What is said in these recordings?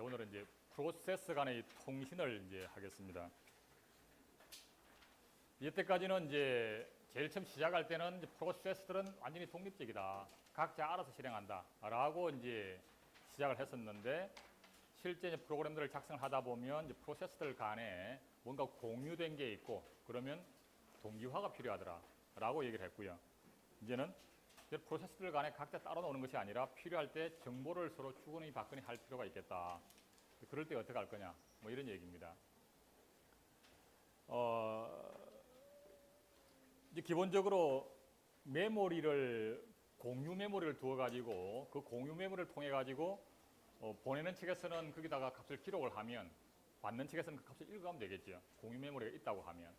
오늘은 이제 프로세스 간의 통신을 이제 하겠습니다. 이때까지는 이제 제일 처음 시작할 때는 이제 프로세스들은 완전히 독립적이다. 각자 알아서 실행한다. 라고 이제 시작을 했었는데 실제 이제 프로그램들을 작성하다 보면 이제 프로세스들 간에 뭔가 공유된 게 있고 그러면 동기화가 필요하더라. 라고 얘기를 했고요. 이제는 프로세스들 간에 각자 따로 노는 것이 아니라 필요할 때 정보를 서로 주거니 받거니 할 필요가 있겠다. 그럴 때 어떻게 할 거냐. 뭐 이런 얘기입니다. 이제 기본적으로 메모리를 공유 메모리를 두어 가지고 그 공유 메모리를 통해 가지고 보내는 측에서는 거기다가 값을 기록을 하면 받는 측에서는 그 값을 읽어가면 되겠죠. 공유 메모리가 있다고 하면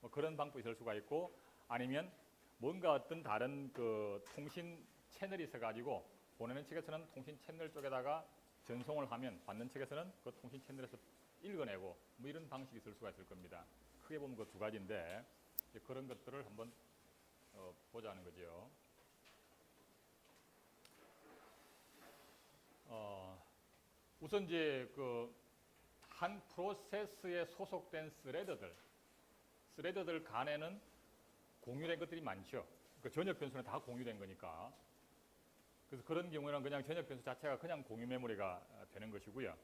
뭐 그런 방법이 있을 수가 있고 아니면 뭔가 어떤 다른 그 통신 채널이 있어 가지고 보내는 측에서는 통신 채널 쪽에다가 전송을 하면 받는 측에서는 그 통신 채널에서 읽어내고 뭐 이런 방식이 있을 수가 있을 겁니다. 크게 보면 그 두 가지인데 그런 것들을 한번 보자는 거죠. 우선 이제 그 한 프로세스에 소속된 스레드들 간에는 공유된 것들이 많죠. 그 전역 변수는 다 공유된 거니까. 그래서 그런 경우에는 그냥 전역 변수 자체가 그냥 공유 메모리가 되는 것이고요.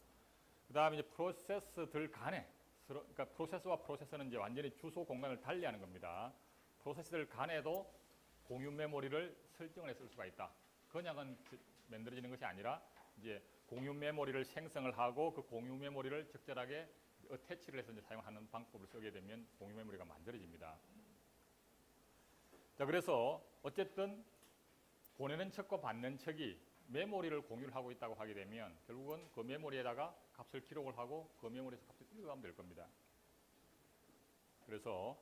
그 다음에 이제 프로세스들 간에, 그러니까 프로세스와 프로세서는 이제 완전히 주소 공간을 달리하는 겁니다. 프로세스들 간에도 공유 메모리를 설정을 했을 수가 있다. 그냥은 만들어지는 것이 아니라 이제 공유 메모리를 생성을 하고 그 공유 메모리를 적절하게 어태치를 해서 이제 사용하는 방법을 쓰게 되면 공유 메모리가 만들어집니다. 자, 그래서 어쨌든 보내는 측과 받는 측이 메모리를 공유를 하고 있다고 하게 되면 결국은 그 메모리에다가 값을 기록을 하고 그 메모리에서 값을 읽어가면 될 겁니다. 그래서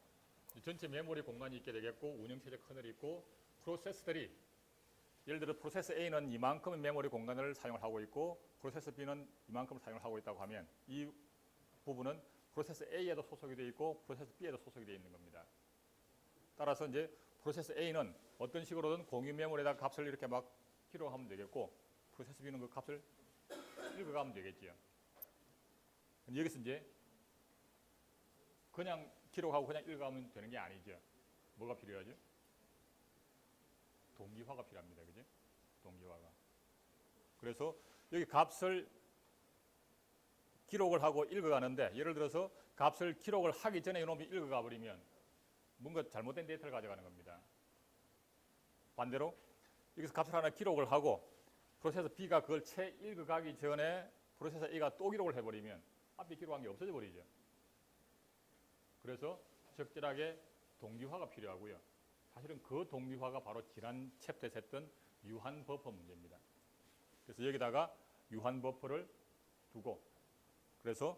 전체 메모리 공간이 있게 되겠고 운영체제 커널이 있고 프로세스들이 예를 들어 프로세스 A는 이만큼의 메모리 공간을 사용을 하고 있고 프로세스 B는 이만큼을 사용을 하고 있다고 하면 이 부분은 프로세스 A에도 소속이 되어 있고 프로세스 B에도 소속이 되어 있는 겁니다. 따라서 이제 프로세스 A는 어떤 식으로든 공유 메모리에다가 값을 이렇게 막 기록하면 되겠고 프로세스 B는 그 값을 읽어가면 되겠지요. 여기서 이제 그냥 기록하고 그냥 읽어가면 되는 게 아니죠. 뭐가 필요하죠? 동기화가 필요합니다. 그죠? 동기화가. 그래서 여기 값을 기록을 하고 읽어가는데 예를 들어서 값을 기록을 하기 전에 이놈이 읽어가 버리면 뭔가 잘못된 데이터를 가져가는 겁니다. 반대로 여기서 값을 하나 기록을 하고 프로세서 B가 그걸 채 읽어가기 전에 프로세서 A가 또 기록을 해버리면 앞에 기록한 게 없어져 버리죠. 그래서 적절하게 동기화가 필요하고요. 사실은 그 동기화가 바로 지난 챕터에서 했던 유한 버퍼 문제입니다. 그래서 여기다가 유한 버퍼를 두고 그래서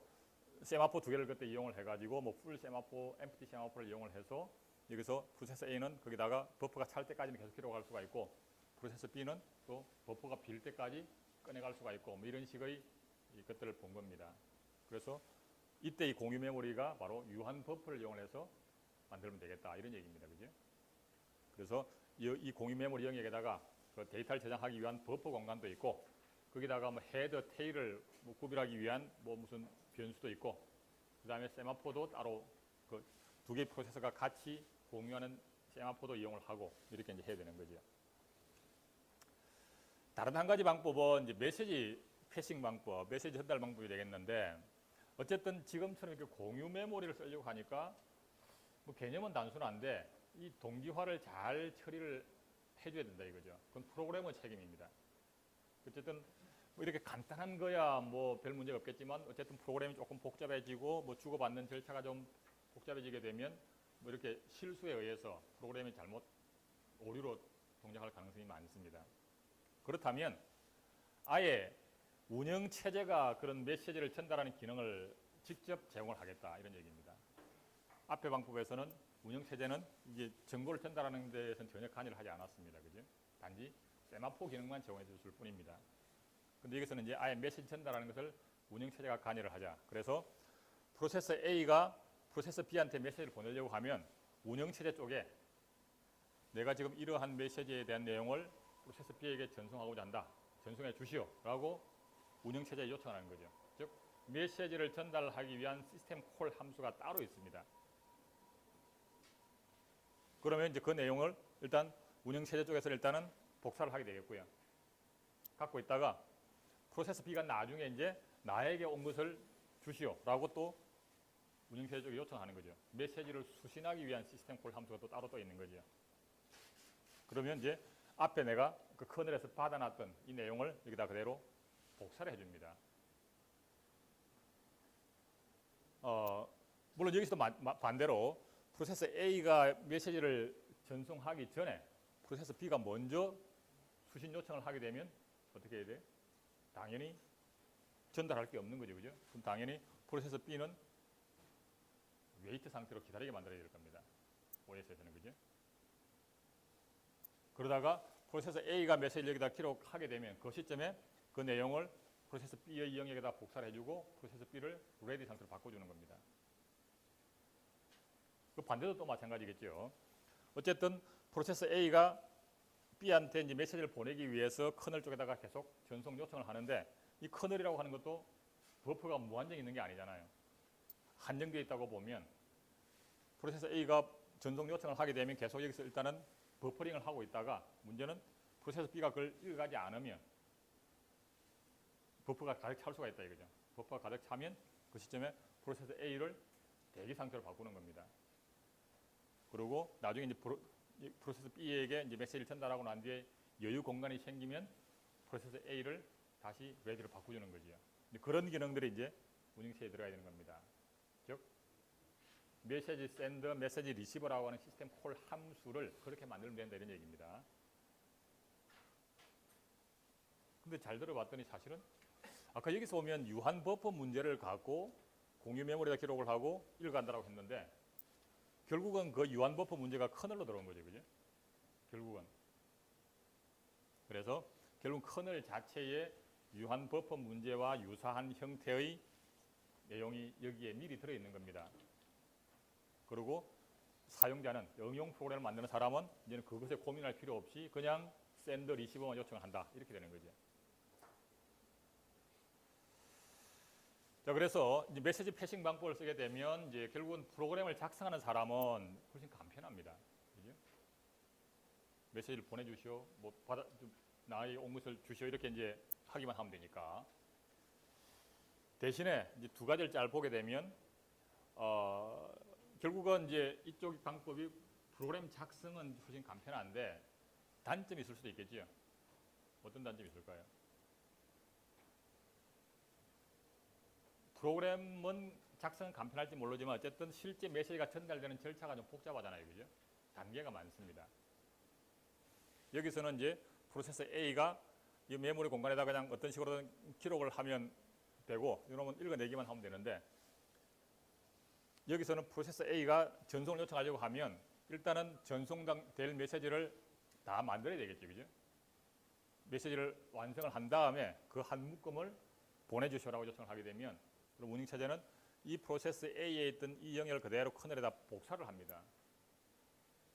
세마포 두 개를 그때 이용을 해가지고 뭐 풀 세마포, 엠프티 세마포를 이용을 해서 여기서 프로세서 A는 거기다가 버퍼가 찰 때까지는 계속 기록할 수가 있고 프로세서 B는 또 버퍼가 빌 때까지 꺼내갈 수가 있고 뭐 이런 식의 것들을 본 겁니다. 그래서 이때 이 공유 메모리가 바로 유한 버퍼를 이용해서 만들면 되겠다 이런 얘기입니다. 그죠? 그래서 이 공유 메모리 영역에다가 그 데이터를 저장하기 위한 버퍼 공간도 있고 거기다가 뭐 헤더, 테일을 뭐 구별하기 위한 뭐 무슨 변수도 있고 그 다음에 세마포도 따로 그 두 개의 프로세서가 같이 공유하는 세마포도 이용을 하고 이렇게 이제 해야 되는 거죠. 다른 한 가지 방법은 이제 메시지 패싱 방법, 메시지 전달 방법이 되겠는데 어쨌든 지금처럼 이렇게 공유 메모리를 쓰려고 하니까 뭐 개념은 단순한데 이 동기화를 잘 처리를 해줘야 된다 이거죠. 그건 프로그래머 책임입니다. 어쨌든 뭐 이렇게 간단한 거야 뭐 별 문제가 없겠지만 어쨌든 프로그램이 조금 복잡해지고 뭐 주고받는 절차가 좀 복잡해지게 되면 뭐 이렇게 실수에 의해서 프로그램이 잘못 오류로 동작할 가능성이 많습니다. 그렇다면 아예 운영 체제가 그런 메시지를 전달하는 기능을 직접 제공을 하겠다 이런 얘기입니다. 앞의 방법에서는 운영 체제는 이게 정보를 전달하는 데에서는 전혀 관여를 하지 않았습니다. 그죠? 단지 세마포 기능만 제공해 줬을 뿐입니다. 근데 여기서는 이제 아예 메시지 전달하는 것을 운영 체제가 관여를 하자. 그래서 프로세서 A가 프로세서 B한테 메시지를 보내려고 하면 운영 체제 쪽에 내가 지금 이러한 메시지에 대한 내용을 프로세서 B에게 전송하고자 한다. 전송해 주시오. 라고 운영체제에 요청하는 거죠. 즉 메시지를 전달하기 위한 시스템 콜 함수가 따로 있습니다. 그러면 이제 그 내용을 일단 운영체제 쪽에서 일단은 복사를 하게 되겠고요. 갖고 있다가 프로세스 B가 나중에 이제 나에게 온 것을 주시오라고 또 운영체제 쪽에 요청하는 거죠. 메시지를 수신하기 위한 시스템 콜 함수가 또 따로 또 있는 거죠. 그러면 이제 앞에 내가 그 커널에서 받아놨던 이 내용을 여기다 그대로 복사를 해줍니다. 물론 여기서도 반대로 프로세스 A가 메시지를 전송하기 전에 프로세스 B가 먼저 수신 요청을 하게 되면 어떻게 해야 돼? 당연히 전달할 게 없는 거죠. 그죠? 그럼 당연히 프로세스 B는 웨이트 상태로 기다리게 만들어야 될 겁니다. OS에서는. 그죠? 그러다가 프로세스 A가 메시지를 여기다 기록하게 되면 그 시점에 그 내용을 프로세스 B의 영역에다 복사를 해주고 프로세스 B를 레디 상태로 바꿔주는 겁니다. 그 반대도 또 마찬가지겠죠. 어쨌든 프로세스 A가 B한테 이제 메시지를 보내기 위해서 커널 쪽에다가 계속 전송 요청을 하는데 이 커널이라고 하는 것도 버퍼가 무한정 있는 게 아니잖아요. 한정되어 있다고 보면 프로세스 A가 전송 요청을 하게 되면 계속 여기서 일단은 버퍼링을 하고 있다가 문제는 프로세스 B가 그걸 읽어가지 않으면 버퍼가 가득 찰 수가 있다 이거죠. 버퍼가 가득 차면 그 시점에 프로세스 A를 대기 상태로 바꾸는 겁니다. 그리고 나중에 이제 프로세스 B에게 이제 메시지를 전달하고 난 뒤에 여유 공간이 생기면 프로세스 A를 다시 레디로 바꾸주는 거죠. 그런 기능들이 이제 운영체에 들어가야 되는 겁니다. 즉 메시지 샌더, 메시지 리시버라고 하는 시스템 콜 함수를 그렇게 만들면 된다 이런 얘기입니다. 근데 잘 들어봤더니 사실은 아까 여기서 보면 유한 버퍼 문제를 갖고 공유 메모리에다 기록을 하고 읽어간다고 했는데 결국은 그 유한 버퍼 문제가 커널로 들어온 거죠. 그죠? 결국은. 그래서 결국 커널 자체에 유한 버퍼 문제와 유사한 형태의 내용이 여기에 미리 들어있는 겁니다. 그리고 사용자는 응용 프로그램을 만드는 사람은 이제는 그것에 고민할 필요 없이 그냥 샌더 리시버만 요청을 한다. 이렇게 되는 거죠. 자, 그래서 이제 메시지 패싱 방법을 쓰게 되면 이제 결국은 프로그램을 작성하는 사람은 훨씬 간편합니다. 그죠? 메시지를 보내주시오, 뭐 나의 온 것을 주시오 이렇게 이제 하기만 하면 되니까. 대신에 이제 두 가지를 잘 보게 되면 결국은 이제 이쪽 방법이 프로그램 작성은 훨씬 간편한데 단점이 있을 수도 있겠죠. 어떤 단점이 있을까요? 프로그램은 작성은 간편할지 모르지만 어쨌든 실제 메시지가 전달되는 절차가 좀 복잡하잖아요. 그죠? 단계가 많습니다. 여기서는 이제 프로세스 A가 이 메모리 공간에다 그냥 어떤 식으로든 기록을 하면 되고 이러면 읽어내기만 하면 되는데 여기서는 프로세스 A가 전송을 요청하려고 하면 일단은 전송될 메시지를 다 만들어야 되겠죠. 그죠? 메시지를 완성을 한 다음에 그 한 묶음을 보내주시오라고 요청을 하게 되면 그럼 운영체제는 이 프로세스 A에 있던 이 영역을 그대로 커널에다 복사를 합니다.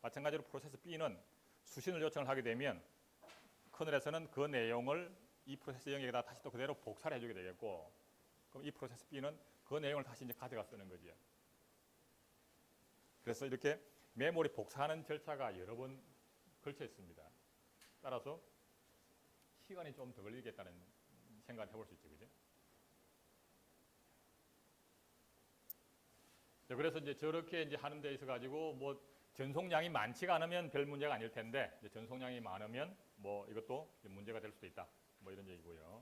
마찬가지로 프로세스 B는 수신을 요청을 하게 되면 커널에서는 그 내용을 이 프로세스 영역에다 다시 또 그대로 복사를 해주게 되겠고 그럼 이 프로세스 B는 그 내용을 다시 이제 가져가 쓰는 거죠. 그래서 이렇게 메모리 복사하는 절차가 여러 번 걸쳐 있습니다. 따라서 시간이 좀 더 걸리겠다는 생각을 해볼 수 있죠. 그죠? 그래서 이제 저렇게 이제 하는 데 있어 가지고 뭐 전송량이 많지가 않으면 별 문제가 아닐 텐데 이제 전송량이 많으면 뭐 이것도 문제가 될 수도 있다. 뭐 이런 얘기고요.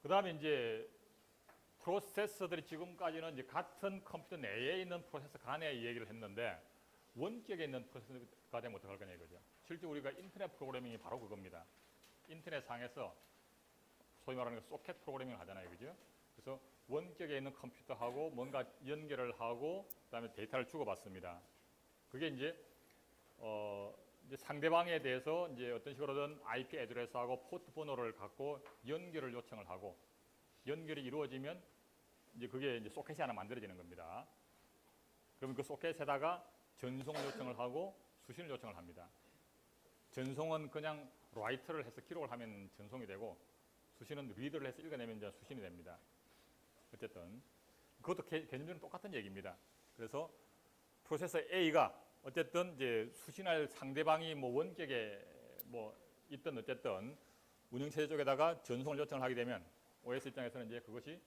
그다음에 이제 프로세서들이 지금까지는 이제 같은 컴퓨터 내에 있는 프로세서 간에 얘기를 했는데 원격에 있는 프로세서가 되면 어떡할 거냐 이거죠. 실제 우리가 인터넷 프로그래밍이 바로 그겁니다. 인터넷 상에서 소위 말하는 소켓 프로그래밍을 하잖아요. 그죠? 그래서 원격에 있는 컴퓨터하고 뭔가 연결을 하고 그다음에 데이터를 주고받습니다. 그게 이제 상대방에 대해서 이제 어떤 식으로든 IP 애드레스하고 포트 번호를 갖고 연결을 요청을 하고 연결이 이루어지면 이제 그게 이제 소켓이 하나 만들어지는 겁니다. 그러면 그 소켓에다가 전송 요청을 하고 수신을 요청을 합니다. 전송은 그냥 라이트를 해서 기록을 하면 전송이 되고 수신은 리드를 해서 읽어내면 이제 수신이 됩니다. 어쨌든 그것도 개념적으로 똑같은 얘기입니다. 그래서 프로세서 A가 어쨌든 이제 수신할 상대방이 뭐 원격에 뭐 있든 어쨌든 운영체제 쪽에다가 전송을 요청을 하게 되면 OS 입장에서는 이제 그것이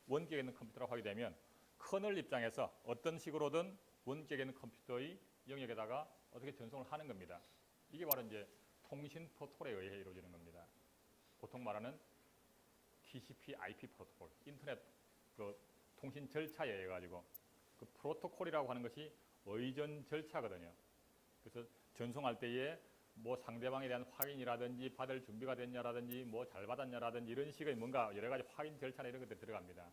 원격에 있는 컴퓨터라고 하게 되면 커널 입장에서 어떤 식으로든 원격에 있는 컴퓨터의 영역에다가 어떻게 전송을 하는 겁니다. 이게 바로 이제 통신 프로토콜에 의해 이루어지는 겁니다. 보통 말하는 TCP/IP 프로토콜, 인터넷 그 통신 절차에 의해 가지고 그 프로토콜이라고 하는 것이 의전 절차거든요. 그래서 전송할 때에 뭐 상대방에 대한 확인이라든지 받을 준비가 됐냐라든지 뭐 잘 받았냐라든지 이런 식의 뭔가 여러 가지 확인 절차나 이런 것들이 들어갑니다.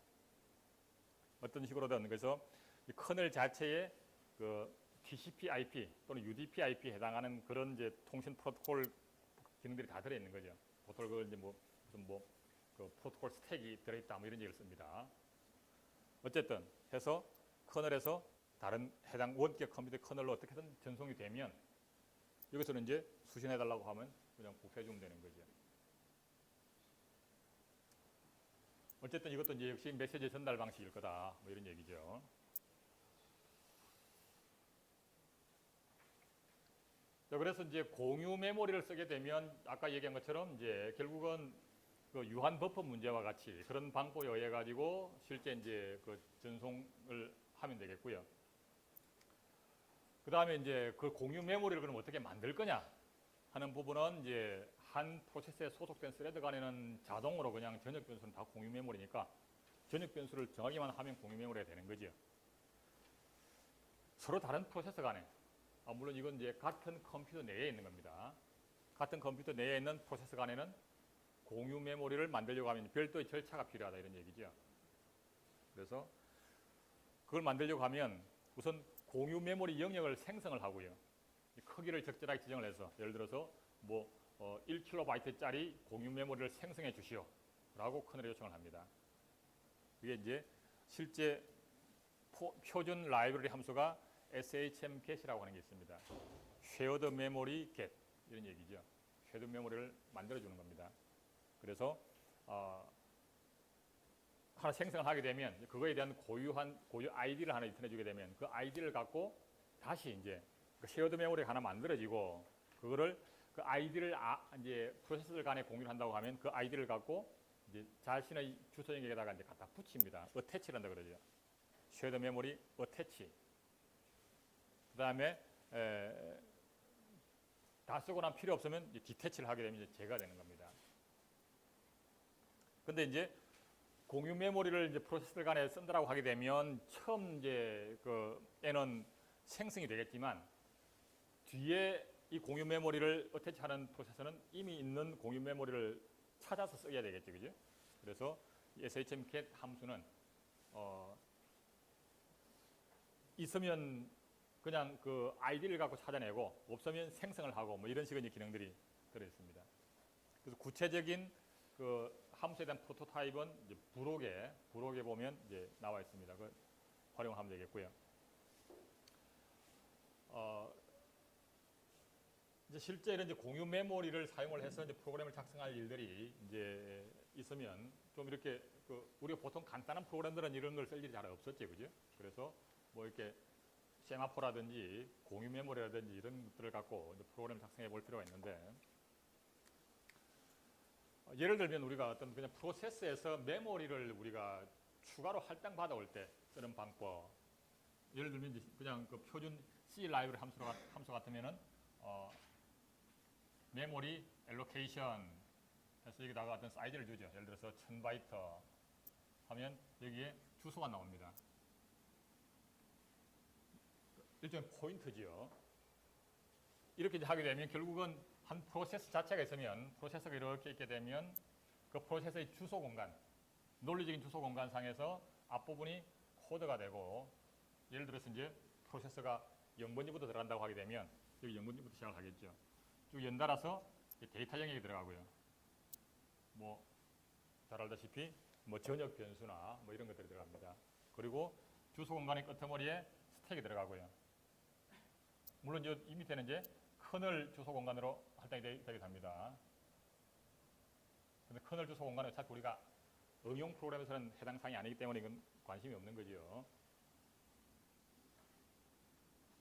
어떤 식으로든 그래서 이 커널 자체에 그 TCP/IP 또는 UDP/IP에 해당하는 그런 이제 통신 프로토콜 기능들이 다 들어 있는 거죠. 보통 그걸 이제 뭐 무슨 뭐 그 프로토콜 스택이 들어 있다 뭐 이런 얘기를 씁니다. 어쨌든 해서 커널에서 다른 해당 원격 컴퓨터 커널로 어떻게든 전송이 되면 여기서는 이제 수신해 달라고 하면 그냥 복사해 주면 되는 거죠. 어쨌든 이것도 이제 역시 메시지 전달 방식일 거다 뭐 이런 얘기죠. 자, 그래서 이제 공유 메모리를 쓰게 되면 아까 얘기한 것처럼 이제 결국은 그 유한 버퍼 문제와 같이 그런 방법에 의해 가지고 실제 이제 그 전송을 하면 되겠고요. 그 다음에 이제 그 공유 메모리를 그럼 어떻게 만들 거냐 하는 부분은 이제 한 프로세스에 소속된 스레드 간에는 자동으로 그냥 전역 변수는 다 공유 메모리니까 전역 변수를 정하기만 하면 공유 메모리가 되는 거죠. 서로 다른 프로세서 간에 물론 이건 이제 같은 컴퓨터 내에 있는 겁니다. 같은 컴퓨터 내에 있는 프로세서 간에는 공유 메모리를 만들려고 하면 별도의 절차가 필요하다 이런 얘기죠. 그래서 그걸 만들려고 하면 우선 공유 메모리 영역을 생성을 하고요. 크기를 적절하게 지정을 해서 예를 들어서 뭐 1kB짜리 공유 메모리를 생성해 주시오 라고 커널에 요청을 합니다. 이게 이제 실제 표준 라이브러리 함수가 SHM-get이라고 하는 게 있습니다. Shared Memory Get 이런 얘기죠. 쉐어드 메모리를 만들어 주는 겁니다. 그래서 하나 생성을 하게 되면 그거에 대한 고유 아이디를 하나 리턴해 주게 되면 그 아이디를 갖고 다시 이제 그 쉐어드 메모리가 하나 만들어지고 그거를 그 아이디를 이제 프로세서들 간에 공유를 한다고 하면 그 아이디를 갖고 이제 자신의 주소 영역에다가 이제 갖다 붙입니다. 어태치를 한다 그러죠. 쉐어드 메모리 어태치. 그다음에 다 쓰고 난 필요 없으면 디태치를 하게 되면 이제 제거가 되는 겁니다. 근데 이제 공유 메모리를 이제 프로세서들 간에 쓴다라고 하게 되면 처음 이제 그 N은 생성이 되겠지만 뒤에 이 공유 메모리를 어태치하는 프로세서는 이미 있는 공유 메모리를 찾아서 써야 되겠죠, 그죠? 그래서 SHM-get 함수는 있으면 그냥 그 아이디를 갖고 찾아내고 없으면 생성을 하고 뭐 이런 식의 기능들이 들어 있습니다. 그래서 구체적인 그 함수에 대한 프로토타입은 이제 부록에 보면 이제 나와 있습니다. 그 활용하면 되겠고요. 이제 실제 이런 이제 공유 메모리를 사용을 해서 이제 프로그램을 작성할 일들이 이제 있으면 좀 이렇게 우리가 보통 간단한 프로그램들은 이런 걸 쓸 일이 잘 없었죠, 그죠? 그래서 뭐 이렇게 세마포라든지 공유 메모리라든지 이런 것들을 갖고 이제 프로그램을 작성해 볼 필요가 있는데. 예를 들면 우리가 어떤 그냥 프로세스에서 메모리를 우리가 추가로 할당 받아올 때 쓰는 방법. 예를 들면 이제 그냥 그 표준 C 라이브러리 함수 같으면은 메모리 알로케이션 해서 여기다가 어떤 사이즈를 주죠. 예를 들어서 1000바이트 하면 여기에 주소가 나옵니다. 일종의 포인트지요. 이렇게 하게 되면 결국은 한 프로세스 자체가 있으면 프로세서가 이렇게 있게 되면 그 프로세서의 주소 공간, 논리적인 주소 공간상에서 앞부분이 코드가 되고 예를 들어서 이제 프로세서가 0번지부터 들어간다고 하게 되면 여기 0번지부터 시작을 하겠죠. 쭉 연달아서 데이터 영역이 들어가고요. 뭐 잘 알다시피 뭐 전역 변수나 뭐 이런 것들이 들어갑니다. 그리고 주소 공간의 끄트머리에 스택이 들어가고요. 물론 이 밑에는 이제 커널 주소 공간으로 할당이 되기도 합니다. 근데 커널 주소 공간은 어차피 우리가 응용 프로그램에서는 해당 사항이 아니기 때문에 이건 관심이 없는 거죠.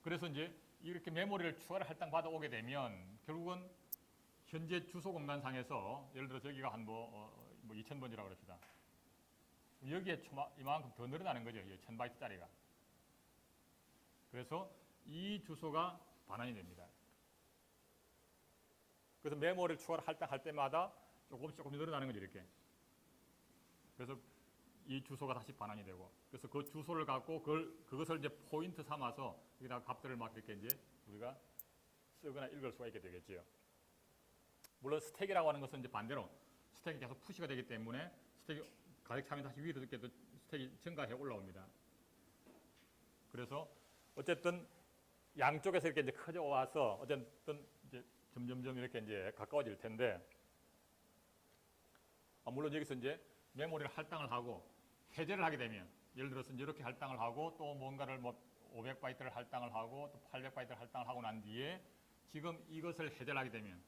그래서 이제 이렇게 메모리를 추가로 할당받아 오게 되면 결국은 현재 주소 공간상에서 예를 들어 저기가 한 2000번이라고 그럽시다. 여기에 이만큼 더 늘어나는 거죠. 1000바이트짜리가. 그래서 이 주소가 반환이 됩니다. 그래서 메모리를 추가로 할당할 때마다 조금씩 늘어나는 거죠. 이렇게. 그래서 이 주소가 다시 반환이 되고, 그래서 그 주소를 갖고 그것을 이제 포인트 삼아서 여기다 값들을 막 이렇게 이제 우리가 쓰거나 읽을 수가 있게 되겠죠. 물론 스택이라고 하는 것은 이제 반대로 스택이 계속 푸시가 되기 때문에 스택이 가득 차면 다시 위로 이렇게 스택이 증가해 올라옵니다. 그래서 어쨌든 양쪽에서 이렇게 이제 커져 와서 어쨌든 이제 점점점 이렇게 이제 가까워질 텐데, 물론 여기서 이제 메모리를 할당을 하고 해제를 하게 되면, 예를 들어서 이렇게 할당을 하고 또 뭔가를 500바이트를 할당을 하고 또 800바이트를 할당을 하고 난 뒤에 지금 이것을 해제를 하게 되면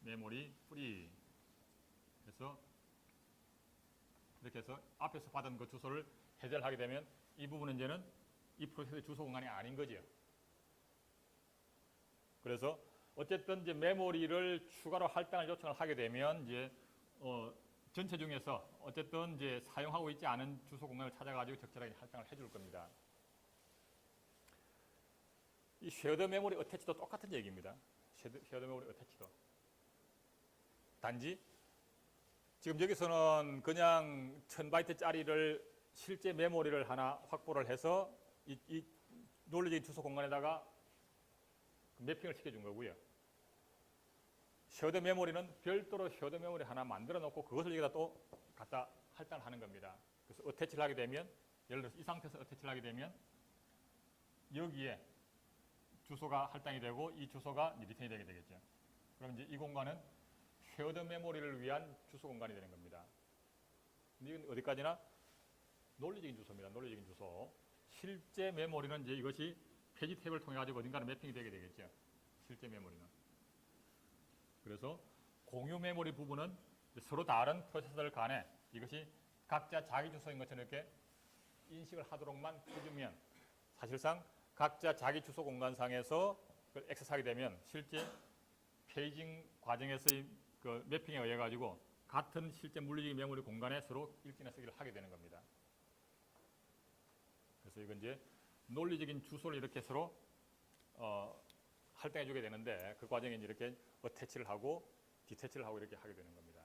메모리 프리 해서 이렇게 해서 앞에서 받은 그 주소를 해제를 하게 되면 이 부분은 이제는 이 프로세스의 주소 공간이 아닌 거죠. 그래서 어쨌든 이제 메모리를 추가로 할당을 요청을 하게 되면 이제 전체 중에서 어쨌든 이제 사용하고 있지 않은 주소 공간을 찾아가지고 적절하게 할당을 해줄 겁니다. 이 쉐어드 메모리 어태치도 똑같은 얘기입니다. 쉐어드 메모리 어태치도. 단지 지금 여기서는 그냥 1000바이트짜리를 실제 메모리를 하나 확보를 해서 이 논리적인 주소 공간에다가 매핑을 시켜준 거고요. 쉐어드 메모리는 별도로 쉐어드 메모리 하나 만들어 놓고 그것을 여기다 또 갖다 할당을 하는 겁니다. 그래서 어태치를 하게 되면, 예를 들어서 이 상태에서 어태치를 하게 되면 여기에 주소가 할당이 되고 이 주소가 리턴이 되게 되겠죠. 그럼 이제 이 공간은 쉐어드 메모리를 위한 주소 공간이 되는 겁니다. 근데 이건 어디까지나 논리적인 주소입니다. 논리적인 주소. 실제 메모리는 이제 이것이 페이지 탭을 통해 가지고 어딘가는 매핑이 되게 되겠죠. 실제 메모리는. 그래서 공유 메모리 부분은 서로 다른 프로세서들 간에 이것이 각자 자기 주소인 것처럼 이렇게 인식을 하도록만 해주면 사실상 각자 자기 주소 공간상에서 그걸 액세스하게 되면 실제 페이징 과정에서의 그 매핑에 의해 가지고 같은 실제 물리적인 메모리 공간에 서로 읽기나 쓰기를 하게 되는 겁니다. 그래서 이건 이제 논리적인 주소를 이렇게 서로 할당해 주게 되는데, 그 과정에 이렇게 어태치를 하고 디태치를 하고 이렇게 하게 되는 겁니다.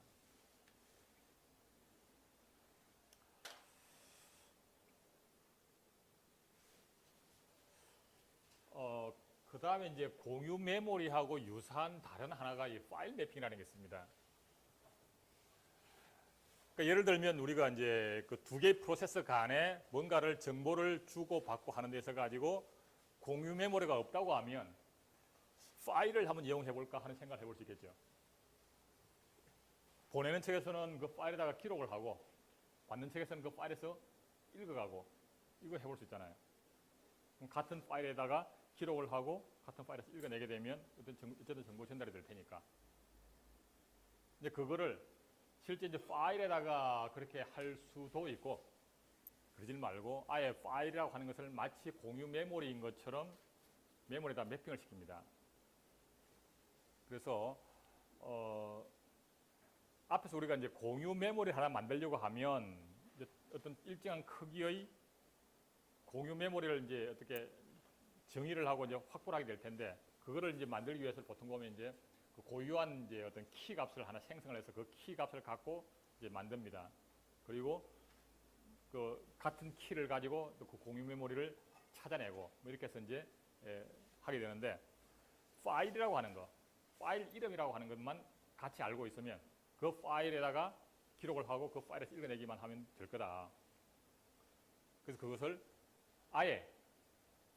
그 다음에 이제 공유 메모리하고 유사한 다른 하나가 이 파일 매핑이라는 게 있습니다. 그러니까 예를 들면 우리가 이제 그 두 개의 프로세서 간에 뭔가를 정보를 주고 받고 하는 데서 가지고 공유 메모리가 없다고 하면 파일을 한번 이용해 볼까 하는 생각을 해볼 수 있겠죠. 보내는 측에서는 그 파일에다가 기록을 하고 받는 측에서는 그 파일에서 읽어가고 이거 해볼 수 있잖아요. 그럼 같은 파일에다가 기록을 하고 같은 파일에서 읽어내게 되면 어쨌든 정보 전달이 될 테니까. 이제 그거를 실제 이제 파일에다가 그렇게 할 수도 있고, 그러지 말고 아예 파일이라고 하는 것을 마치 공유 메모리인 것처럼 메모리에다 매핑을 시킵니다. 그래서 앞에서 우리가 이제 공유 메모리 하나 만들려고 하면 이제 어떤 일정한 크기의 공유 메모리를 이제 어떻게 정의를 하고 이제 확보를 하게 될 텐데, 그거를 이제 만들기 위해서 보통 보면 이제 그 고유한 이제 어떤 키 값을 하나 생성을 해서 그 키 값을 갖고 이제 만듭니다. 그리고 그 같은 키를 가지고 또 그 공유 메모리를 찾아내고 뭐 이렇게 해서 이제 하게 되는데, 파일이라고 하는 거, 파일 이름이라고 하는 것만 같이 알고 있으면 그 파일에다가 기록을 하고 그 파일에서 읽어내기만 하면 될 거다. 그래서 그것을 아예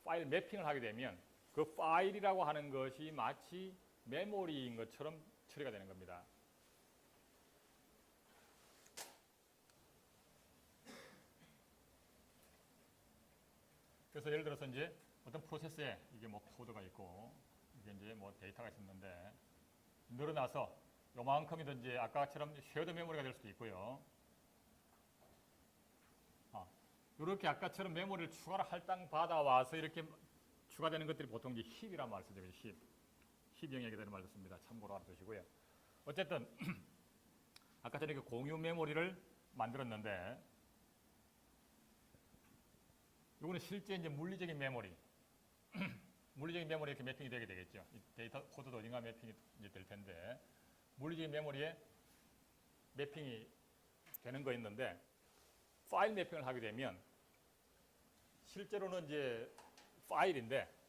파일 매핑을 하게 되면 그 파일이라고 하는 것이 마치 메모리인 것처럼 처리가 되는 겁니다. 그래서 예를 들어서 이제 어떤 프로세스에 이게 뭐 코드가 있고 이게 이제 뭐 데이터가 있는데 늘어나서 요만큼이든지 아까처럼 쉐어드 메모리가 될 수도 있고요. 이렇게 아까처럼 메모리를 추가로 할당 받아와서 이렇게 추가되는 것들이 보통 이제 힙이란 말을 쓰죠. 힙 영역에 되는 말을 씁니다. 참고로 알아두시고요. 어쨌든 아까처럼 이렇게 공유 메모리를 만들었는데 이거는 실제 이제 물리적인 메모리 물리적인 메모리에 이렇게 매핑이 되게 되겠죠. 이 데이터 코드도 어딘가 매핑이 이제 될 텐데 물리적인 메모리에 매핑이 되는 거 있는데 파일 매핑을 하게 되면 실제로는 이제 파일인데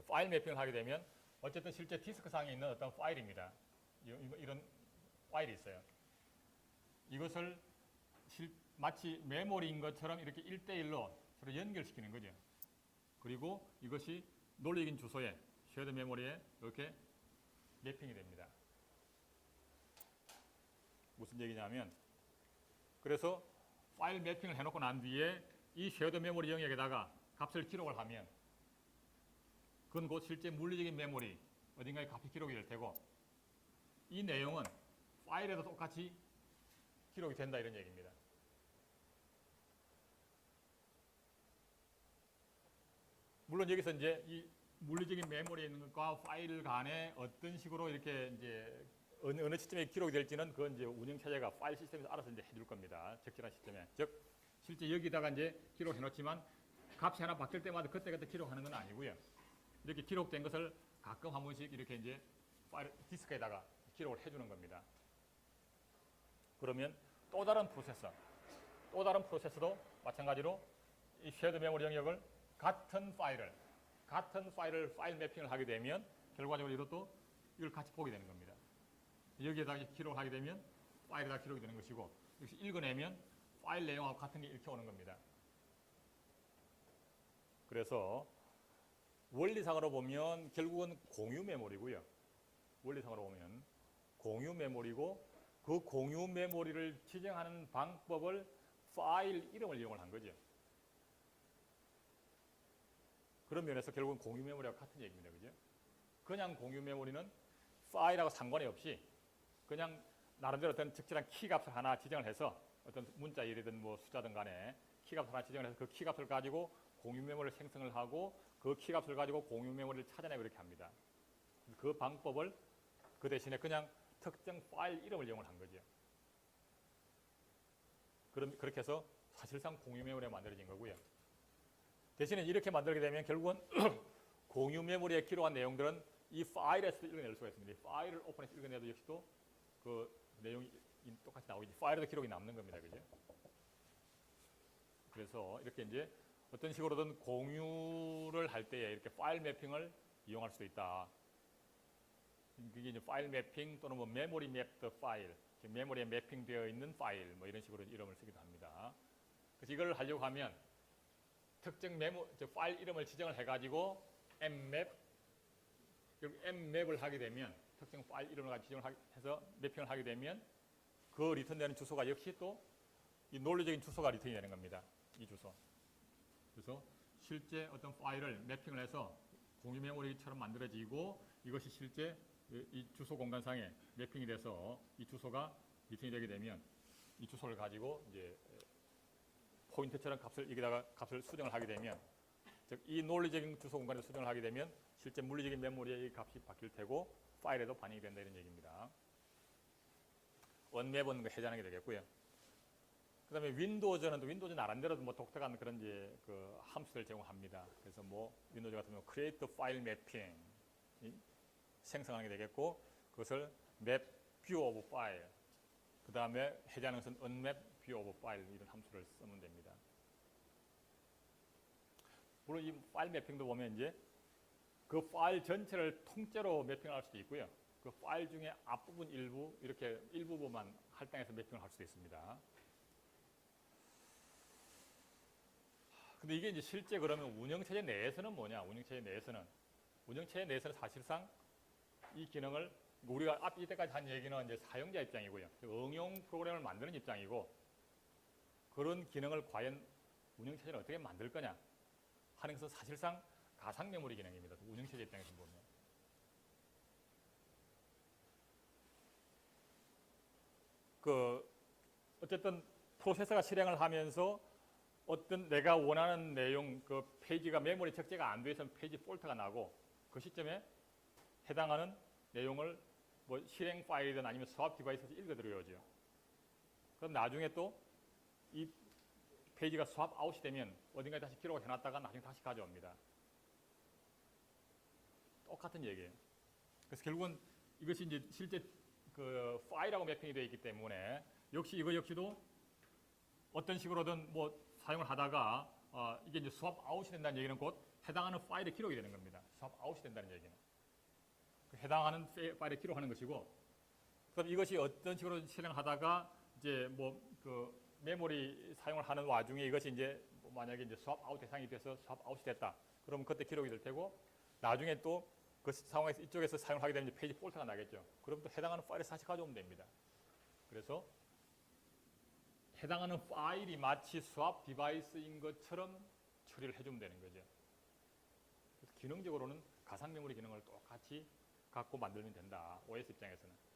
파일 매핑을 하게 되면 어쨌든 실제 디스크 상에 있는 어떤 파일입니다. 이런 파일이 있어요. 이것을 마치 메모리인 것처럼 이렇게 1대1로 서로 연결시키는 거죠. 그리고 이것이 논리적인 주소에 쉐어드 메모리에 이렇게 매핑이 됩니다. 무슨 얘기냐면 그래서 파일 매핑을 해놓고 난 뒤에 이 쉐어드 메모리 영역에다가 값을 기록을 하면 그건 곧 실제 물리적인 메모리 어딘가에 값이 기록이 될 테고 이 내용은 파일에도 똑같이 기록이 된다 이런 얘기입니다. 물론 여기서 이제 이 물리적인 메모리에 있는 것과 파일 간에 어떤 식으로 이렇게 이제 어느 시점에 기록이 될지는 그건 이제 운영 체제가 파일 시스템에서 알아서 이제 해줄 겁니다. 적절한 시점에. 즉 실제 여기다가 이제 기록해 놓지만 값이 하나 바뀔 때마다 그때그때 기록하는 건 아니고요. 이렇게 기록된 것을 가끔 한 번씩 이렇게 이제 파일 디스크에다가 기록을 해주는 겁니다. 그러면 또 다른 프로세서도 마찬가지로 이 쉐어드 메모리 영역을 같은 파일 매핑을 하게 되면 결과적으로 이것도 이걸 같이 보게 되는 겁니다. 여기에다가 기록을 하게 되면 파일에다 기록이 되는 것이고 역시 읽어내면 파일 내용하고 같은 게 읽혀 오는 겁니다. 그래서 원리상으로 보면 결국은 공유 메모리고요. 원리상으로 보면 공유 메모리고 그 공유 메모리를 지정하는 방법을 파일 이름을 이용을 한 거죠. 그런 면에서 결국은 공유 메모리와 같은 얘기입니다. 그죠? 그냥 공유 메모리는 파일하고 상관이 없이 그냥 나름대로 어떤 적절한 키값을 하나 지정을 해서 어떤 문자일이든 뭐 숫자든 간에 키값을 하나 지정을 해서 그 키값을 가지고 공유 메모리를 생성을 하고 그 키값을 가지고 공유 메모리를 찾아내고 이렇게 합니다. 그 방법을 그 대신에 그냥 특정 파일 이름을 이용을 한 거죠. 그렇게 해서 사실상 공유 메모리가 만들어진 거고요. 대신에 이렇게 만들게 되면 결국은 공유 메모리에 기록한 내용들은 이 파일에서도 읽어낼 수가 있습니다. 이 파일을 오픈해서 읽어내도 역시도 그 내용이 똑같이 나오겠지. 파일에도 기록이 남는 겁니다. 그죠? 그래서 이렇게 이제 어떤 식으로든 공유를 할 때에 이렇게 파일 매핑을 이용할 수도 있다. 그게 이제 파일 매핑 또는 뭐 메모리 맵드 파일, 즉 메모리에 매핑되어 있는 파일 뭐 이런 식으로 이름을 쓰기도 합니다. 그래서 이걸 하려고 하면 특정 파일 이름을 지정을 해가지고 mmap을 하게 되면 특정 파일 이름을 가지고 지정을 해서 매핑을 하게 되면 그 리턴되는 주소가 역시 또 이 논리적인 주소가 리턴이 되는 겁니다. 이 주소. 그래서 실제 어떤 파일을 매핑을 해서 공유 메모리처럼 만들어지고 이것이 실제 이 주소 공간상에 매핑이 돼서 이 주소가 리턴이 되게 되면 이 주소를 가지고 이제 포인트처럼 여기다가 값을 수정을 하게 되면 즉 이 논리적인 주소 공간에 수정을 하게 되면 실제 물리적인 메모리의 값이 바뀔 테고 파일에도 반영이 된다 이런 얘기입니다. 원맵은 해제하는 게 되겠고요. 그다음에 윈도우즈는 나름대로 뭐 독특한 그런 이제 그 함수를 제공합니다. 그래서 뭐 윈도우즈 같은 경우 create file mapping 생성하는 게 되겠고 그것을 map view of file 그 다음에 해제하는 것은 unmap view of file 이런 함수를 쓰면 됩니다. 물론 이 파일 매핑도 보면 이제 그 파일 전체를 통째로 매핑을 할 수도 있고요. 그 파일 중에 앞부분 이렇게 일부분만 할당해서 매핑을 할 수도 있습니다. 근데 이게 이제 실제 그러면 운영체제 내에서는 뭐냐? 운영체제 내에서는 사실상 이 기능을 우리가 이때까지 한 얘기는 이제 사용자 입장이고요. 응용 프로그램을 만드는 입장이고 그런 기능을 과연 운영체제를 어떻게 만들 거냐 하는 것은 사실상 가상 메모리 기능입니다. 운영체제 입장에서 보면. 어쨌든 프로세서가 실행을 하면서 어떤 내가 원하는 내용, 페이지가 메모리 적재가 안 돼서 페이지 폴트가 나고 그 시점에 해당하는 내용을 뭐 실행 파일이든 아니면 수압 디바이스에서 읽어 들어오죠. 그럼 나중에 또 이 페이지가 수압 아웃이 되면 어딘가에 다시 기록을 해놨다가 나중에 다시 가져옵니다. 똑같은 얘기예요. 그래서 결국은 이것이 이제 실제 파일하고 매핑이 되어 있기 때문에 역시 이거 역시도 어떤 식으로든 뭐 사용을 하다가 이게 이제 수압 아웃이 된다는 얘기는 곧 해당하는 파일에 기록이 되는 겁니다. 수압 아웃이 된다는 얘기는. 해당하는 파일에 기록하는 것이고, 그럼 이것이 어떤 식으로 실행하다가 이제 메모리 사용을 하는 와중에 이것이 이제 만약에 이제 수압 아웃 대상이 돼서 수압 아웃이 됐다. 그러면 그때 기록이 될 테고, 나중에 또 그 상황에서 이쪽에서 사용을 하게 되면 페이지 폴트가 나겠죠. 그럼 또 해당하는 파일을 다시 가져오면 됩니다. 그래서 해당하는 파일이 마치 수압 디바이스인 것처럼 처리를 해주면 되는 거죠. 그래서 기능적으로는 가상 메모리 기능을 똑같이 갖고 만들면 된다. OS 입장에서는.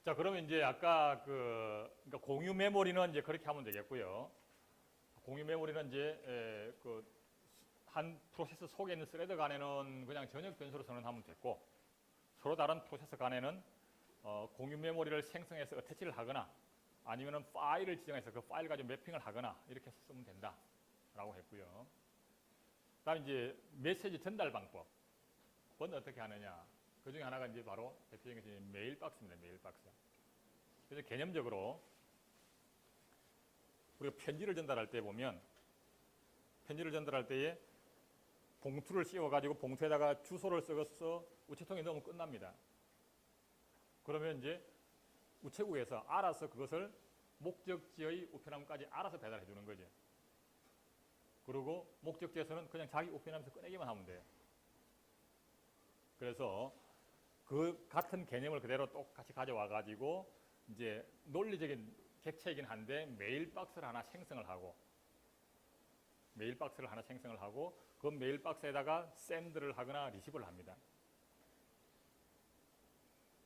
자, 그러면 이제 아까 그러니까 공유 메모리는 이제 그렇게 하면 되겠고요. 공유 메모리는 이제 한 프로세서 속에 있는 스레드 간에는 그냥 전역 변수로 선언하면 됐고, 서로 다른 프로세서 간에는 공유 메모리를 생성해서 어태치를 하거나 아니면은 파일을 지정해서 그 파일 가지고 매핑을 하거나 이렇게 쓰면 된다라고 했고요. 그다음 이제 메시지 전달 방법은 어떻게 하느냐? 그 중에 하나가 이제 바로 대표적인 것이 메일박스입니다. 메일박스. 그래서 개념적으로 우리가 편지를 전달할 때 보면 편지를 전달할 때에 봉투를 씌워가지고 봉투에다가 주소를 써서 우체통에 넣으면 끝납니다. 그러면 이제 우체국에서 알아서 그것을 목적지의 우편함까지 알아서 배달해 주는 거죠. 그리고 목적지에서는 그냥 자기 우편함에서 꺼내기만 하면 돼요. 그래서 그 같은 개념을 그대로 똑같이 가져와 가지고 이제 논리적인 객체이긴 한데 메일박스를 하나 생성을 하고 그 메일박스에다가 샌드를 하거나 리시브를 합니다.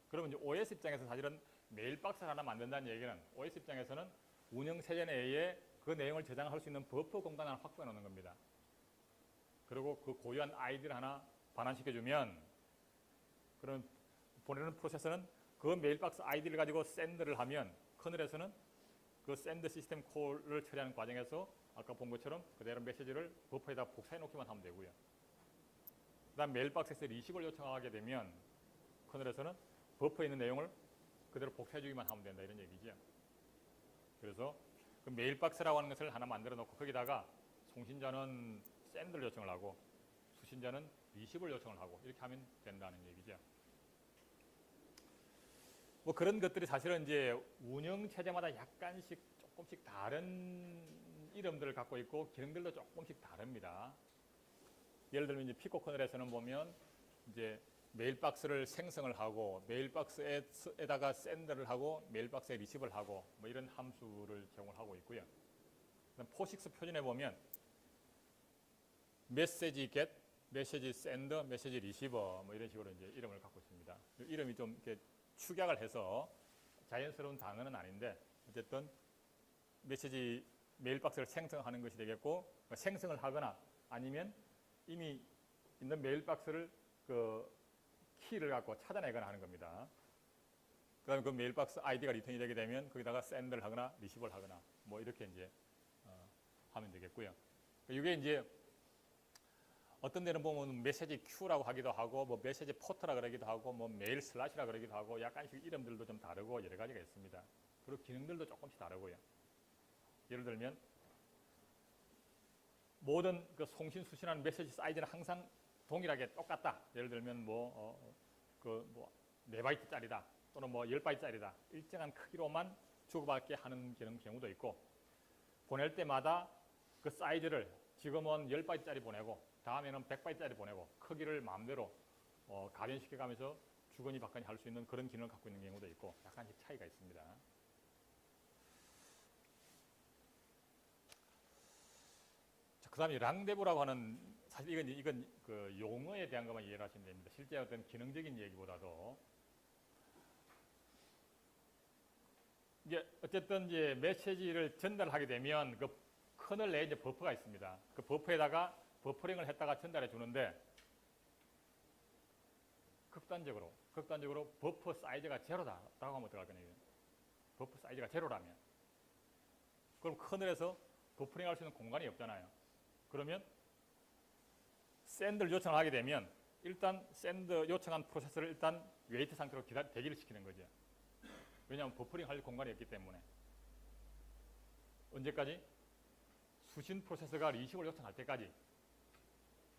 그러면 이제 OS 입장에서 사실은 메일박스를 하나 만든다는 얘기는 OS 입장에서는 운영체제 내에 그 내용을 저장할 수 있는 버퍼 공간을 확보해 놓는 겁니다. 그리고 그 고유한 아이디를 하나 반환시켜주면 그럼 보내는 프로세서는 그 메일박스 아이디를 가지고 샌드를 하면 커널에서는 그 샌드 시스템 콜을 처리하는 과정에서 아까 본 것처럼 그대로 메시지를 버퍼에다 복사해 놓기만 하면 되고요. 그 다음 메일박스에서 리시브를 요청하게 되면 커널에서는 버퍼에 있는 내용을 그대로 복사해 주기만 하면 된다 이런 얘기죠. 그래서 그 메일박스라고 하는 것을 하나 만들어 놓고 거기다가 송신자는 샌드를 요청을 하고 수신자는 리시브를 요청을 하고 이렇게 하면 된다는 얘기죠. 뭐 그런 것들이 사실은 이제 운영 체제마다 약간씩 조금씩 다른 이름들을 갖고 있고 기능들도 조금씩 다릅니다. 예를 들면 이제 피코 커널에서는 보면 이제 메일박스를 생성을 하고 메일박스에다가 샌드를 하고 메일박스에 리시브를 하고 뭐 이런 함수를 제공하고 있고요. 포식스 표준에 보면 메시지 get, 메시지 send, 메시지 receiver 뭐 이런 식으로 이제 이름을 갖고 있습니다. 이름이 좀 이렇게 축약을 해서 자연스러운 단어는 아닌데 어쨌든 메일박스를 생성하는 것이 되겠고 생성을 하거나 아니면 이미 있는 메일박스를 키를 갖고 찾아내거나 하는 겁니다. 그 다음에 그 메일박스 아이디가 리턴이 되게 되면 거기다가 샌드를 하거나 리시브를 하거나 뭐 이렇게 이제 하면 되겠고요. 이게 이제 어떤 데는 보면 메시지 큐라고 하기도 하고 뭐 메시지 포트라 그러기도 하고 뭐 메일 슬래시라 그러기도 하고 약간씩 이름들도 좀 다르고 여러 가지가 있습니다. 그리고 기능들도 조금씩 다르고요. 예를 들면 모든 그 송신 수신하는 메시지 사이즈는 항상 동일하게 똑같다. 예를 들면 4바이트짜리다 또는 10바이트짜리다. 일정한 크기로만 주고받게 하는 경우도 있고 보낼 때마다 그 사이즈를 지금은 10바이트짜리 보내고 다음에는 100바이트짜리 보내고 크기를 마음대로 가변시켜가면서 주거니 받거니 할 수 있는 그런 기능을 갖고 있는 경우도 있고 약간씩 차이가 있습니다. 그 다음에 랑데부라고 하는, 사실 이건 그 용어에 대한 것만 이해를 하시면 됩니다. 실제 어떤 기능적인 얘기보다도 이제 어쨌든 이제 메시지를 전달하게 되면 그 커널 내에 이제 버퍼가 있습니다. 그 버퍼에다가 버퍼링을 했다가 전달해 주는데 극단적으로 버퍼 사이즈가 제로다라고 하면 어떡할까요? 버퍼 사이즈가 제로라면 그럼 커널에서 버퍼링 할 수 있는 공간이 없잖아요. 그러면 샌드를 요청을 하게 되면 일단 샌드 요청한 프로세서를 일단 웨이트 상태로 대기를 시키는 거죠. 왜냐하면 버퍼링 할 공간이 없기 때문에. 언제까지? 수신 프로세서가 리시브를 요청할 때까지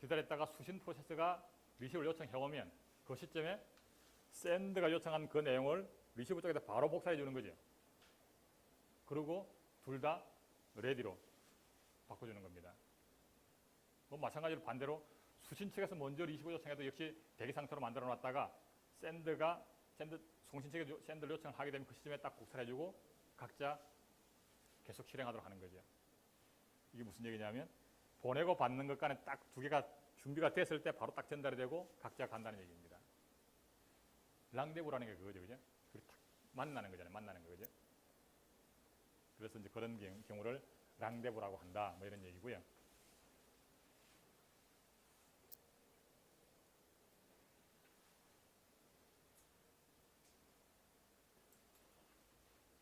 기다렸다가 수신 프로세서가 리시브를 요청해오면 그 시점에 샌드가 요청한 그 내용을 리시브 쪽에다 바로 복사해 주는 거죠. 그리고 둘 다 레디로 바꿔주는 겁니다. 뭐 마찬가지로 반대로 수신 측에서 먼저 리시브 요청해도 역시 대기 상태로 만들어 놨다가 송신 측에 샌드를 요청을 하게 되면 그 시점에 딱 복사해 주고 각자 계속 실행하도록 하는 거죠. 이게 무슨 얘기냐면 보내고 받는 것 간에 딱 두 개가 준비가 됐을 때 바로 딱 전달이 되고 각자 간다는 얘기입니다. 랑데부라는 게 그거죠, 그죠? 둘이 딱 만나는 거잖아요, 만나는 거, 그죠? 그래서 이제 그런 경우를 랑데부라고 한다, 뭐 이런 얘기고요.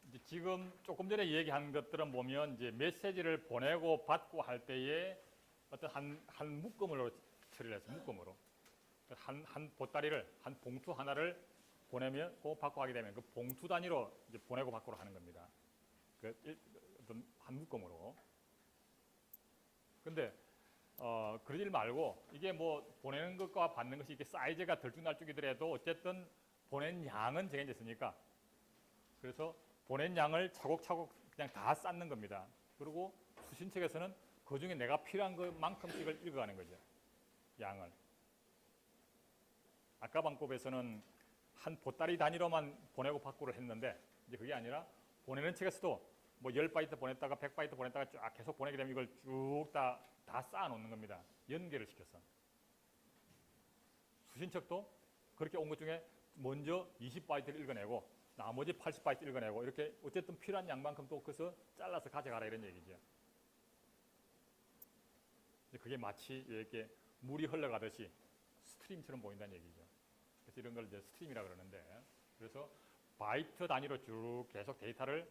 이제 지금 조금 전에 얘기한 것들은 보면 이제 메시지를 보내고 받고 할 때에 어떤 한 묶음으로 처리를 해서 묶음으로 한 보따리를 한 봉투 하나를 보내면 받고 하게 되면 그 봉투 단위로 이제 보내고 받고로 하는 겁니다. 그 어떤 한 묶음으로. 근데 그러지 말고 이게 뭐 보내는 것과 받는 것이 이렇게 사이즈가 들쭉날쭉이더라도 어쨌든 보낸 양은 정해졌으니까 그래서 보낸 양을 차곡차곡 그냥 다 쌓는 겁니다. 그리고 수신 측에서는 그 중에 내가 필요한 것만큼씩을 읽어가는 거죠. 양을. 아까 방법에서는 한 보따리 단위로만 보내고 받고를 했는데 이제 그게 아니라 보내는 측에서도 뭐 10바이트 보냈다가 100바이트 보냈다가 쫙 계속 보내게 되면 이걸 쭉 다 쌓아놓는 겁니다. 연결을 시켜서. 수신 측도 그렇게 온 것 중에 먼저 20바이트를 읽어내고 나머지 80바이트 읽어내고 이렇게 어쨌든 필요한 양만큼 또 그것을 잘라서 가져가라 이런 얘기죠. 그게 마치 이렇게 물이 흘러가듯이 스트림처럼 보인다는 얘기죠. 그래서 이런 걸 이제 스트림이라 그러는데 그래서 바이트 단위로 쭉 계속 데이터를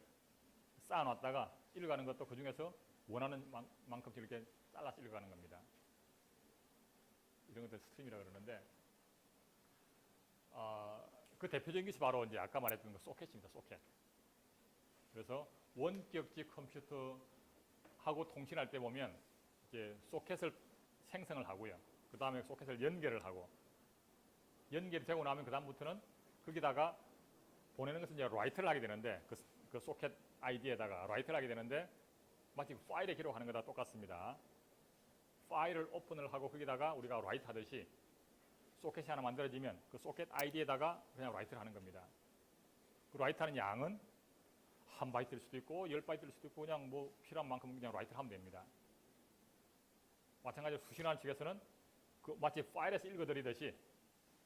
쌓아놨다가 읽어가는 것도 그 중에서 원하는 만큼씩 이렇게 잘라서 읽어가는 겁니다. 이런 것들 스트림이라 그러는데 그 대표적인 것이 바로 이제 아까 말했던 그 소켓입니다. 소켓. 그래서 원격지 컴퓨터하고 통신할 때 보면 이제 소켓을 생성을 하고요. 그 다음에 소켓을 연결을 하고 연결이 되고 나면 그 다음부터는 거기다가 보내는 것은 이제 라이트를 하게 되는데 그 소켓 아이디에다가 라이트를 하게 되는데 마치 파일에 기록하는 거다 똑같습니다. 파일을 오픈을 하고 거기다가 우리가 라이트 하듯이 소켓이 하나 만들어지면 그 소켓 아이디에다가 그냥 라이트를 하는 겁니다. 그 라이트하는 양은 한 바이트일 수도 있고 10바이트일 수도 있고 그냥 뭐 필요한 만큼 그냥 라이트를 하면 됩니다. 마찬가지로 수신하는 측에서는 그 마치 파일에서 읽어드리듯이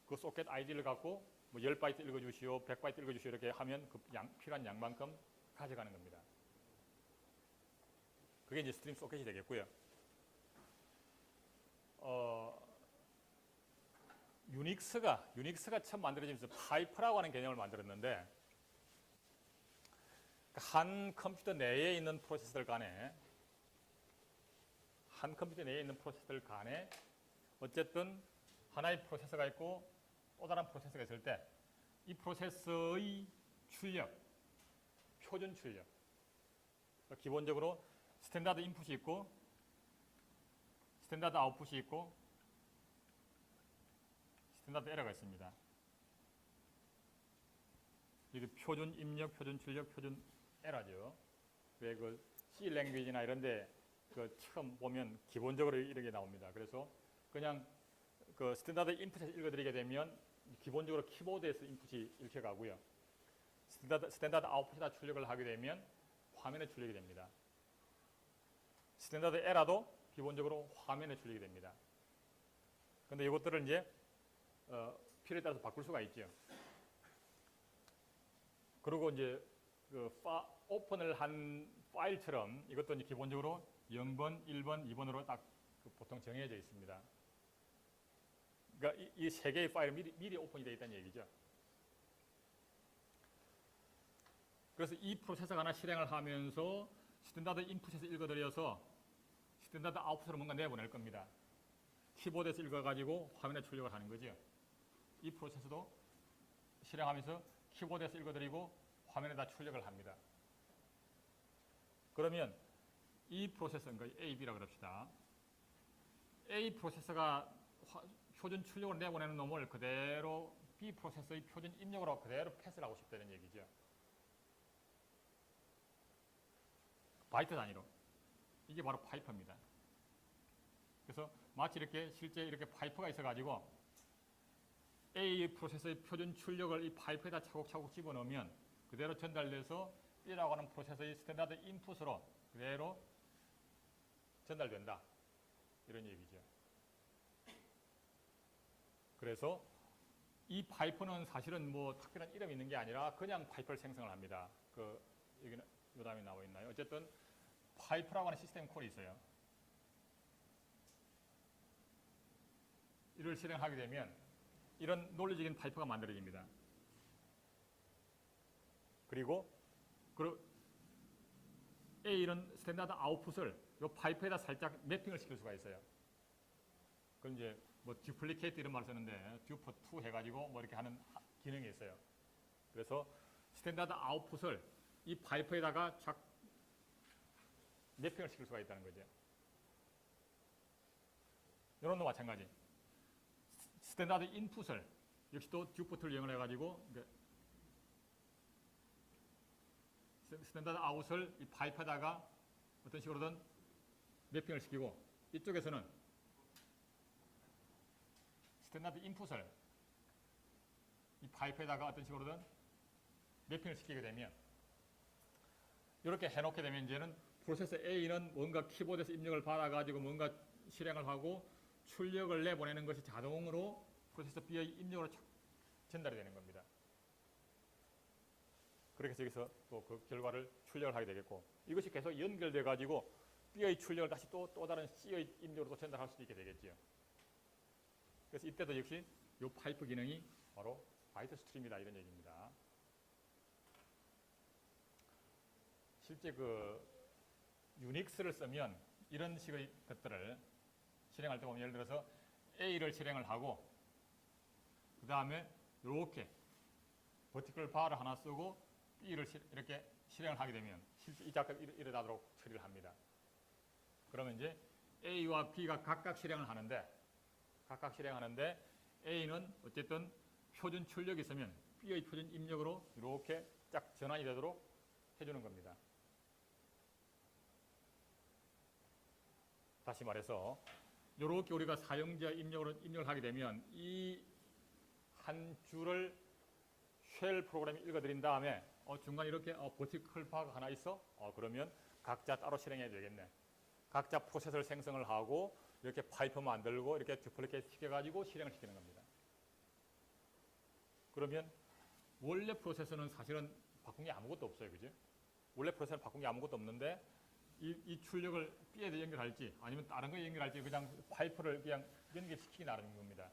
그 소켓 아이디를 갖고 뭐 10바이트 읽어주시오, 100바이트 읽어주시오 이렇게 하면 그 필요한 양만큼 가져가는 겁니다. 그게 이제 스트림 소켓이 되겠고요. 유닉스가 처음 만들어지면서 파이프라고 하는 개념을 만들었는데 한 컴퓨터 내에 있는 프로세서들 간에 어쨌든 하나의 프로세서가 있고 또 다른 프로세서가 있을 때 이 프로세서의 출력, 표준 출력 기본적으로 스탠다드 인풋이 있고 스탠다드 아웃풋이 있고 스탠다드 에러가 있습니다. 이게 표준 입력, 표준 출력, 표준 에러죠. 왜 그 C 랭귀지나 이런데 그 처음 보면 기본적으로 이렇게 나옵니다. 그래서 그냥 그 스탠다드 인풋에서 읽어드리게 되면 기본적으로 키보드에서 인풋이 이렇게 가고요. 스탠다드 아웃풋에다 출력을 하게 되면 화면에 출력이 됩니다. 스탠다드 에러도 기본적으로 화면에 출력이 됩니다. 근데 이것들을 이제 필요에 따라서 바꿀 수가 있죠. 그리고 이제 그 오픈을 한 파일처럼 이것도 이제 기본적으로 0번, 1번, 2번으로 딱 보통 정해져 있습니다. 그러니까 이 세 개의 파일이 미리 오픈이 되어 있다는 얘기죠. 그래서 이 프로세서가 하나 실행을 하면서 스탠다드 인풋에서 읽어드려서 스탠다드 아웃풋으로 뭔가 내보낼 겁니다. 키보드에서 읽어가지고 화면에 출력을 하는 거죠. 이 프로세서도 실행하면서 키보드에서 읽어드리고 화면에다 출력을 합니다. 그러면 이 프로세서는 A, B라고 그럽시다. A 프로세서가 표준 출력을 내보내는 놈을 그대로 B 프로세서의 표준 입력으로 그대로 패스를 하고 싶다는 얘기죠. 바이트 단위로. 이게 바로 파이프입니다. 그래서 마치 이렇게 실제 이렇게 파이프가 있어가지고 A 프로세서의 표준 출력을 이 파이프에다 차곡차곡 집어넣으면 그대로 전달돼서 B라고 하는 프로세서의 스탠다드 인풋으로 그대로 전달된다. 이런 얘기죠. 그래서 이 파이프는 사실은 뭐 특별한 이름이 있는 게 아니라 그냥 파이프를 생성을 합니다. 여기는 요 다음에 나와 있나요? 어쨌든 파이프라고 하는 시스템 콜이 있어요. 이를 실행하게 되면 이런 논리적인 파이프가 만들어집니다. 그리고 A는 스탠다드 아웃풋을 이 파이프에다 살짝 매핑을 시킬 수가 있어요. 그건 이제 뭐 듀플리케이트 이런 말을 쓰는데 듀퍼2 해가지고 뭐 이렇게 하는 기능이 있어요. 그래서 스탠다드 아웃풋을 이 파이프에다가 착 매핑을 시킬 수가 있다는 거죠. 이런 거 마찬가지. 스탠다드 인풋을 역시 또 듀퍼2를 이용을 해가지고 스탠다드 아웃을 이 파이프에다가 어떤 식으로든 매핑을 시키고 이쪽에서는 스탠다드 인풋을 이 파이프에다가 어떤 식으로든 매핑을 시키게 되면 이렇게 해놓게 되면 이제는 프로세서 A는 뭔가 키보드에서 입력을 받아가지고 뭔가 실행을 하고 출력을 내보내는 것이 자동으로 프로세서 B의 입력으로 전달이 되는 겁니다. 그렇게 해서 여기서 또 그 결과를 출력을 하게 되겠고 이것이 계속 연결돼 가지고 B의 출력을 다시 또 다른 C의 입력으로 또 전달할 수도 있게 되겠죠. 그래서 이때도 역시 이 파이프 기능이 바로 바이트 스트림이다 이런 얘기입니다. 실제 유닉스를 쓰면 이런 식의 것들을 실행할 때 보면 예를 들어서 A를 실행을 하고 그 다음에 이렇게 버티컬 바를 하나 쓰고 B를 이렇게 실행을 하게 되면 실제 이 작업이 일어나도록 처리를 합니다. 그러면 이제 A와 B가 각각 실행을 하는데 A는 어쨌든 표준 출력이 있으면 B의 표준 입력으로 이렇게 쫙 전환이 되도록 해주는 겁니다. 다시 말해서 이렇게 우리가 사용자 입력을 하게 되면 이 한 줄을 쉘 프로그램이 읽어드린 다음에 중간에 이렇게 버티컬 바가 하나 있어? 그러면 각자 따로 실행해야 되겠네. 각자 프로세서를 생성을 하고 이렇게 파이프 만들고 이렇게 듀플리케이트 시켜가지고 실행을 시키는 겁니다. 그러면 원래 프로세서는 사실은 바꾼 게 아무것도 없어요. 그죠? 원래 프로세서는 바꾼 게 아무것도 없는데 이 출력을 B에 연결할지 아니면 다른 거에 연결할지 그냥 파이프를 그냥 연결시키기 나름인 겁니다.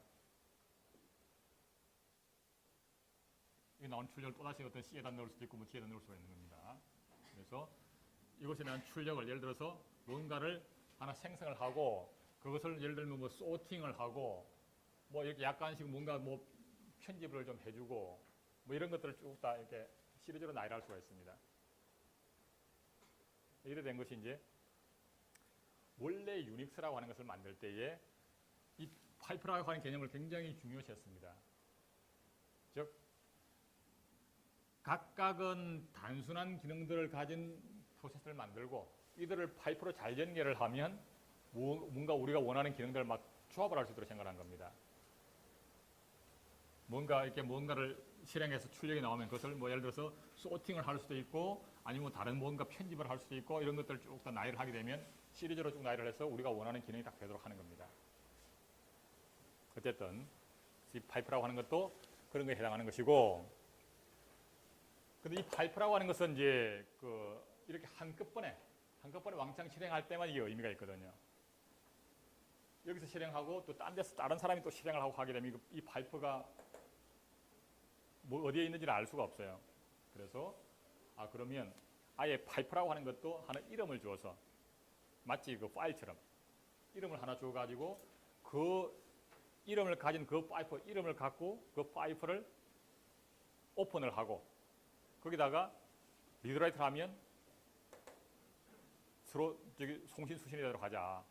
이 나온 출력을 또다시 어떤 C에다 넣을 수도 있고 뭐 D에다 넣을 수가 있는 겁니다. 그래서 이것에 대한 출력을 예를 들어서 뭔가를 하나 생성을 하고 그것을 예를 들면 뭐 소팅을 하고 뭐 이렇게 약간씩 뭔가 뭐 편집을 좀 해주고 뭐 이런 것들을 쭉 다 이렇게 시리즈로 나열할 수가 있습니다. 이래 된 것이 이제 원래 유닉스라고 하는 것을 만들 때에 이 파이프라고 하는 개념을 굉장히 중요시했습니다. 즉 각각은 단순한 기능들을 가진 프로세스를 만들고 이들을 파이프로 잘 연결을 하면 뭔가 우리가 원하는 기능들을 막 조합을 할 수 있도록 생각한 겁니다. 뭔가 이렇게 뭔가를 실행해서 출력이 나오면 그것을 뭐 예를 들어서 소팅을 할 수도 있고 아니면 다른 뭔가 편집을 할 수도 있고 이런 것들을 쭉 다 나열을 하게 되면 시리즈로 쭉 나열을 해서 우리가 원하는 기능이 딱 되도록 하는 겁니다. 어쨌든 이 파이프라고 하는 것도 그런 거에 해당하는 것이고, 근데 이 파이프라고 하는 것은 이제 이렇게 한꺼번에 왕창 실행할 때만 이게 의미가 있거든요. 여기서 실행하고 또 딴 데서 다른 사람이 또 실행을 하고 하게 되면 이 파이프가 뭐 어디에 있는지를 알 수가 없어요. 그래서 그러면 아예 파이프라고 하는 것도 하나 이름을 주어서 마치 그 파일처럼 이름을 하나 줘가지고 그 이름을 가진 그 파이프 이름을 갖고 그 파이프를 오픈을 하고 거기다가 리드라이트를 하면 서로 송신수신이 되도록 하자.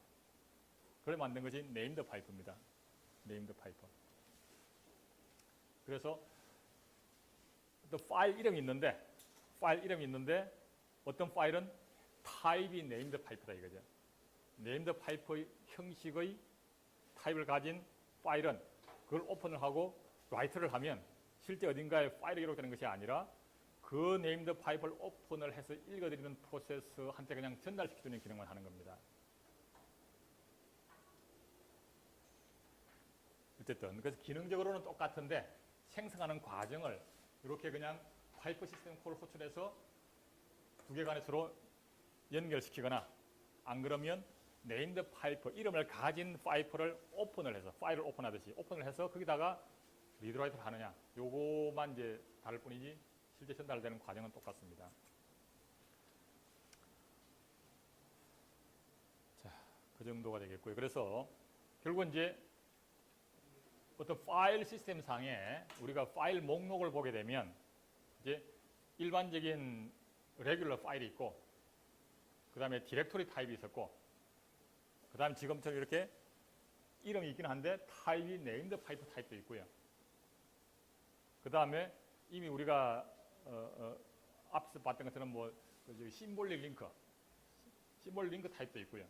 그래 만든 것이 네임드 파이프입니다. 네임드 파이프. 그래서 또 파일 이름이 있는데 어떤 파일은 타입이 네임드 파이프다 이거죠. 네임드 파이프의 형식의 타입을 가진 파일은 그걸 오픈을 하고 라이트를 하면 실제 어딘가에 파일이 기록되는 것이 아니라 그 네임드 파이프를 오픈을 해서 읽어드리는 프로세스한테 그냥 전달시켜주는 기능만 하는 겁니다. 어쨌든 그래서 기능적으로는 똑같은데 생성하는 과정을 이렇게 그냥 파이프 시스템 콜을 호출해서 두 개 간에 서로 연결시키거나 안 그러면 네임드 파이프 이름을 가진 파이프를 오픈을 해서 파일을 오픈하듯이 오픈을 해서 거기다가 리드라이트를 하느냐 요거만 이제 다를 뿐이지 실제 전달되는 과정은 똑같습니다. 자, 그 정도가 되겠고요. 그래서 결국은 이제 어떤 파일 시스템 상에 우리가 파일 목록을 보게 되면 이제 일반적인 레귤러 파일이 있고 그 다음에 디렉토리 타입이 있었고 그 다음에 지금처럼 이렇게 이름이 있긴 한데 타입이 네임드 파이프 타입도 있고요. 그 다음에 이미 우리가 앞서 봤던 것처럼 뭐 심볼릭 링크 타입도 있고요.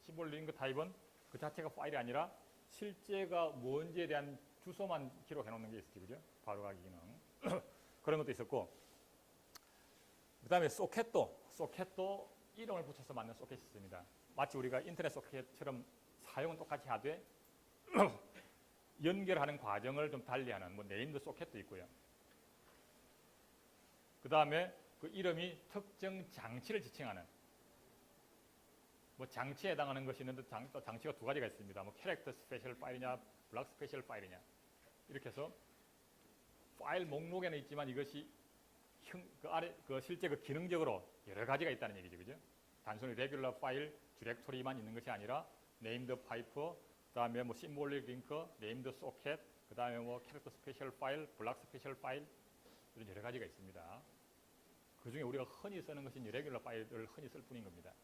심볼릭 링크 타입은 그 자체가 파일이 아니라 실제가 뭔지에 대한 주소만 기록해 놓는 게 있었지, 그죠? 바로 가기 기능. 그런 것도 있었고, 그 다음에 소켓도 이름을 붙여서 만든 소켓이 있습니다. 마치 우리가 인터넷 소켓처럼 사용은 똑같이 하되, 연결하는 과정을 좀 달리하는 뭐 네임드 소켓도 있고요. 그 다음에 그 이름이 특정 장치를 지칭하는 뭐 장치에 해당하는 것이 있는데 장치가 두 가지가 있습니다. 뭐 캐릭터 스페셜 파일이냐, 블락 스페셜 파일이냐 이렇게 해서 파일 목록에는 있지만 이것이 실제 그 기능적으로 여러 가지가 있다는 얘기죠, 그죠? 단순히 레귤러 파일, 디렉토리만 있는 것이 아니라 네임드 파이프, 그다음에 뭐 심볼릭 링크, 네임드 소켓, 그다음에 뭐 캐릭터 스페셜 파일, 블락 스페셜 파일 이런 여러 가지가 있습니다. 그 중에 우리가 흔히 쓰는 것이 레귤러 파일을 흔히 쓸 뿐인 겁니다.